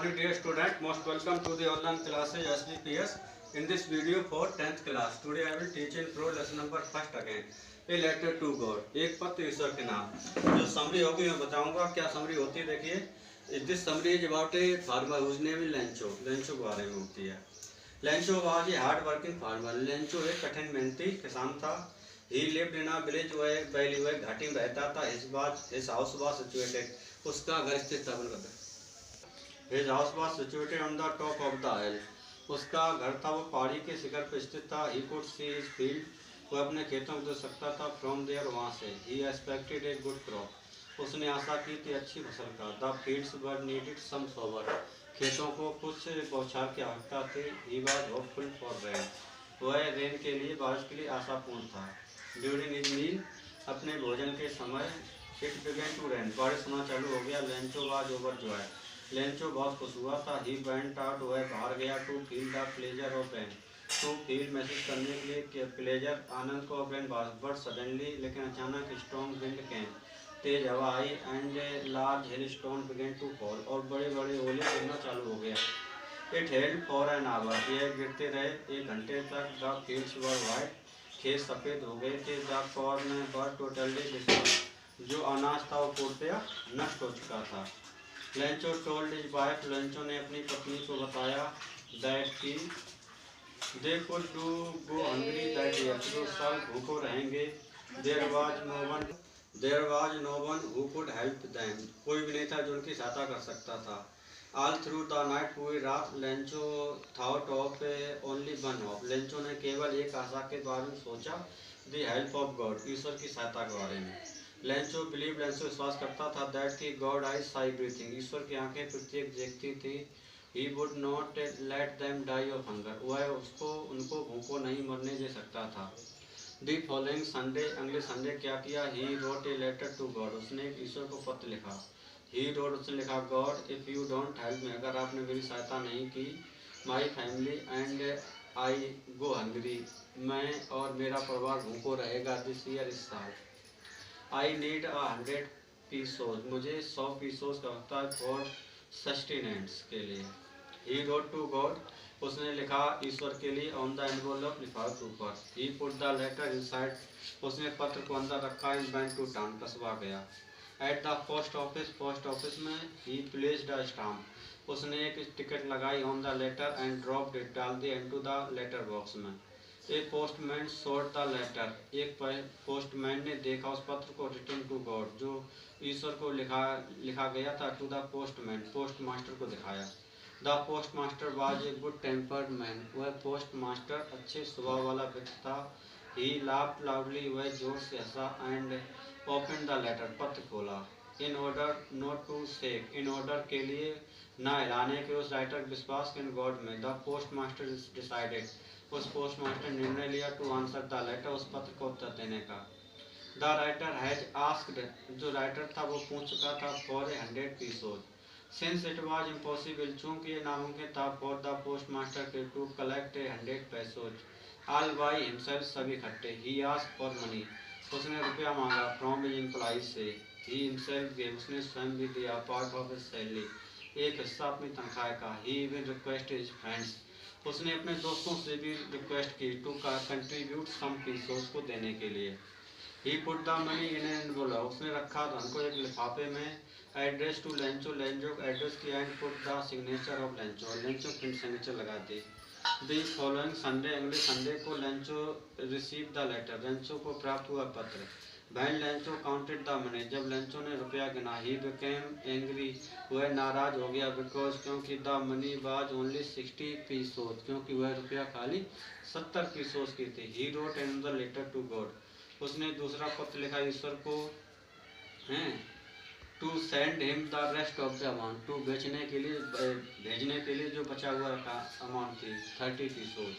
morning dear student, most welcome to the online classes SBPS. In this video for 10th class, today I will teach in pro lesson number first again, a letter to God, एक पत्र ईश्वर के नाम। जो summary होगी मैं बताऊंगा क्या summary होती है। देखिए, this summary is about a farmer whose name is Lencho. Lencho के बारे में होती है। Lencho was a hard working farmer. Lencho एक कठिन मेहनती किसान था। He lived in a village valley, वह घाटी में रहता था। हिज हाउस वाज सिचुएटेड, उसका घर स्थित था। His house was situated on the top of the hill. उसका घर था वो पहाड़ी के शिखर पर स्थित था। He could see his field. वह अपने खेतों को देख सकता था। From there, वहाँ से। He expected a good crop. उसने आशा की थी अच्छी फसल का। The fields were needed some sower. खेतों को कुछ बौछार की आवश्यकता थी। He was hopeful for rain. वह रेन के लिए, बारिश के लिए आशापूर्ण था। During his meal, अपने भोजन के समय, it began to rain. बारिश होना चालू हो गया। Lencho was overjoyed. लेंचो बहुत खुश हुआ था। ही वेंट आउट, वह बाहर गया। To feel the pleasure of rain, to feel महसूस करने के लिए कि प्लेजर आनंद को ऑफ रेन। बट सडनली, लेकिन अचानक, स्ट्रॉन्ग विंड केम, तेज हवा आई। And large hail stone began to fall, और बड़े बड़े ओले गिरना चालू हो गया। It hailed for an hour, यह गिरते रहे 1 घंटे तक। द फील्ड्स वर वाइट, खेत सफ़ेद हो गए थे। The corn were totally destroyed, जो अनाज था वो पूर्णतया नष्ट हो चुका था। Lencho told his wife, Lencho ने अपनी पत्नी को बताया, दैट की they could do go hungry that year, जो साल भूखो रहेंगे। There was no one who could help them, कोई भी नहीं था जो उनकी सहायता कर सकता था। ऑल थ्रू द नाइट, पूरी रात, Lencho thought of only one of, Lencho ने केवल एक आशा के बारे में सोचा, द हेल्प ऑफ गॉड, ईश्वर की सहायता के बारे में। लेंचो बिलीव, लेंचो विश्वास करता था, दैट की गॉड आइज सा एवरीथिंग, ईश्वर की आंखें प्रत्येक देखती थी। He would not let them die of hunger, वह उनको भूखों नहीं मरने दे सकता था। दी फॉलोइंग संडे, अगले संडे क्या किया। He wrote a letter to God, उसने ईश्वर को पत्र लिखा। ही रोट, उसने लिखा, God if you don't help me, अगर आपने मेरी सहायता नहीं की, my family and I go hungry, मैं और मेरा परिवार भूखों रहेगा। दिस ईयर, इस साल। आई नीड 100 पीसोज, मुझे 100 पीसोज का होता है फॉर सस्टेनेंस के लिए। ही रोट टू गॉड, उसने लिखा ईश्वर के लिए। ऑन द एनवलप, लिफाफे ऊपर। ही पुट द लेटर इनसाइड, उसने पत्र को अंदर रखा। इन वेंट टू टाउन, कस्बा गया। एट द पोस्ट ऑफिस में, ही प्लेस्ड अ स्टाम्प, उसने एक टिकट लगाई। On the letter and dropped it, डाल दिया इनटू द लेटर बॉक्स में। A postman saw the letter, एक पोस्टमैन ने देखा उस पत्र को। रिटर्न टू गॉड, जो ईश्वर को लिखा गया था। To the postman, post master को दिखाया। The post master was a good tempered man, वह पोस्ट मास्टर अच्छे स्वभाव वाला व्यक्ति था। ही लाफ्ड लाउडली, वह जोर से हंसा। एंड ओपन द लेटर, पत्र खोला। In order not to shake, in order के लिए न हिलाने के उस राइटर विश्वास इन गॉड में। द पोस्ट मास्टर डिसाइडेड, उस पोस्ट मास्टर ने निर्णय लिया। टू आंसर द लेटर, उस पत्र को उत्तर देने का। द राइटर हैज आस्क्ड, जो राइटर था वो पूछ चुका था, for 100 pesos. Since it was impossible, चूंकि ये नामुमकिन था, फॉर द पोस्ट मास्टर के to collect 100 pesos all by himself, सभी इकट्ठे। ही आस्क्ड फॉर मनी, उसने रुपया मांगा। फ्रॉम हिज एम्प्लॉइज से। ही हिमसेल्फ गेव, उसने स्वयं भी दिया। पार्ट ऑफ हिज सैलरी, एक हिस्सा अपनी तनख्वाह का। ही इवन रिक्वेस्ट हिज फ्रेंड्स, उसने अपने दोस्तों से भी रिक्वेस्ट की। टू कंट्रीब्यूट सम पीसोज, को देने के लिए। He put the money in an envelope, उसने रखा धन को एक लिफाफे में। एड्रेस टू लेंचो, लेंचो को एड्रेस किया। And put the signature of Lencho, Lencho print signature लगा दी। द फॉलोइंग संडे, अगले संडे को, Lencho receive the letter, Lencho को प्राप्त हुआ पत्र। When Lencho counted the money, जब लेंचो ने रुपया गिना। ही बिकेम एंग्री, वह नाराज हो गया। बिकॉज, क्योंकि the money was only 60 pesos, क्योंकि वह रुपया खाली 70 पीसोज की थी। He wrote another letter to God, उसने दूसरा पत्र लिखा ईश्वर को, हैं, to send him the rest of the amount, to भेजने के लिए जो बचा हुआ अमाउंट थी 30 पीसोज।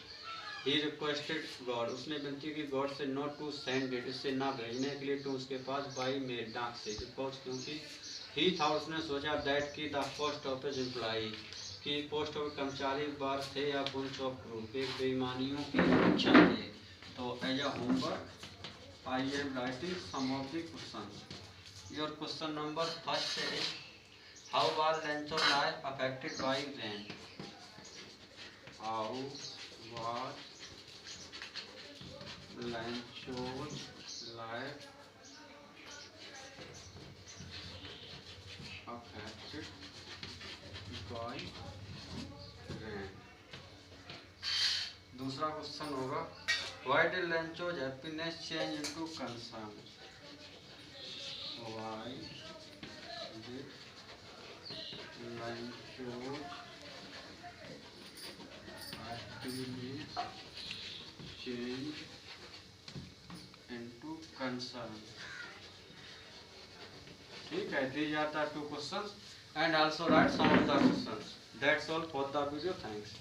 ही रिक्वेस्टेड गॉड, उसने विनती की गॉड से, नॉट टू सेंड इट, इससे ना भेजने के लिए, टू उसके पास, बाई मेल, डाक से। बिकॉज, क्योंकि ही था, उसने सोचा, दैट की द पोस्ट ऑफिस एम्प्लॉई, कि पोस्ट ऑफिस कर्मचारी बार थे या बुंस ऑफ ग्रुप, एक बेईमानियों की इच्छा थे। तो as a homework I am writing some of the question. Your question number first है, How was Lancho's life affected by rain? How was Lancho's life affected by rain? दूसरा क्वेश्चन होगा Why did Lancho's happiness change into concern? Why did Lancho's happiness change into concern? ठीक है, these are the two questions and also write some of the questions. That's all for the video. Thanks.